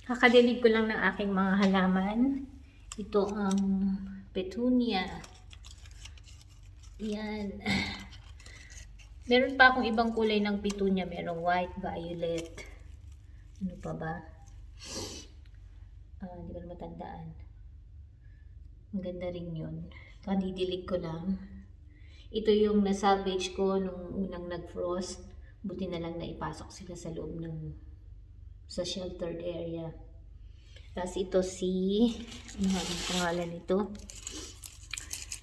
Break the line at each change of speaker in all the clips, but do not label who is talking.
Kakadilig ko lang ng aking mga halaman. Ito ang petunia. Yan. Meron pa akong ibang kulay ng petunia. Merong white, violet. Ano pa ba? Hindi ko na matandaan. Ang ganda rin yun. Kadidilig ko lang. Ito yung na-salvage ko nung unang nag-frost. Buti na lang na ipasok sila sa loob ng sa sheltered area. Tapos ito ano ang pangalan nito?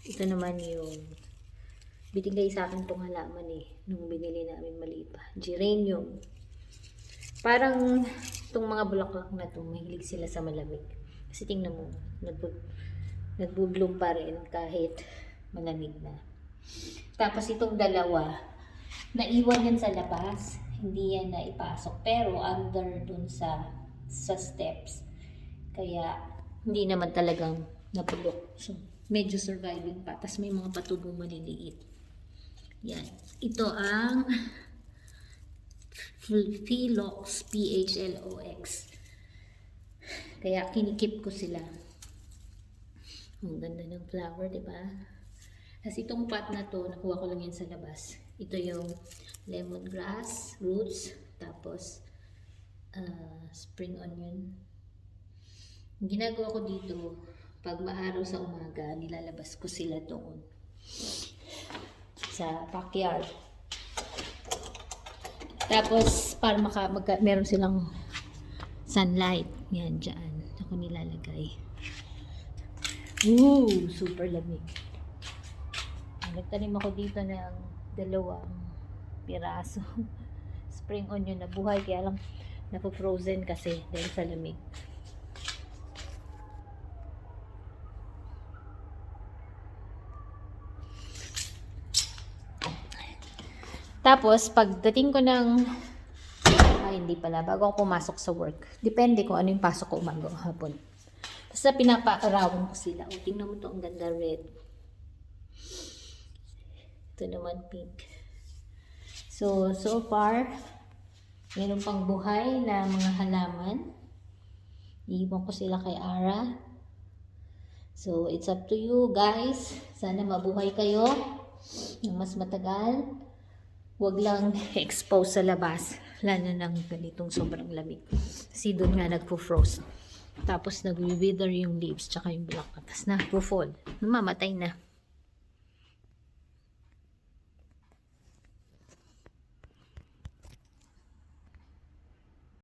Ito naman yung binigay sa akin tong halaman nung binili namin maliit pa. Geranium. Parang itong mga bulaklak na to, mahilig sila sa malamig. Kasi tingnan mo, nagbo-bloom pa rin kahit malamig na. Tapos itong dalawa, naiwan yan sa labas. Hindi yan na ipasok. Pero under dun sa steps. Kaya hindi naman talagang napulok. So, medyo surviving pa. Tapos may mga patubong maliliit. Yan. Ito ang Philox, PHLOX. Kaya kinikip ko sila. Ang ganda ng flower, diba? Tapos itong pot na to, nakuha ko lang yan sa labas. Ito yung lemongrass roots, tapos spring onion. Ang ginagawa ko dito, pag maaraw sa umaga, nilalabas ko sila doon sa backyard. Tapos para meron silang sunlight. Yan, dyan. Ako nilalagay. Super lamig. Nagtanim ako dito ng 2 piraso. Spring onion na buhay, kaya lang napo-frozen kasi dahil sa lamig. Tapos, pagdating ko ng hindi pala, bago ako pumasok sa work. Depende kung ano yung pasok ko umaga o hapon. Basta pinapaarawan ko sila. O, tingnan mo to, ang ganda red. Ito naman pink. So far, meron pang buhay na mga halaman. Iiwan ko sila kay Ara. So, it's up to you guys. Sana mabuhay kayo ng mas matagal. Huwag lang expose sa labas. Lalo ng ganitong sobrang lamig. Kasi doon nga nagpo-frost. Tapos nag-wither yung leaves tsaka yung bulaklak. Tapos nagpo-fall. Namamatay na.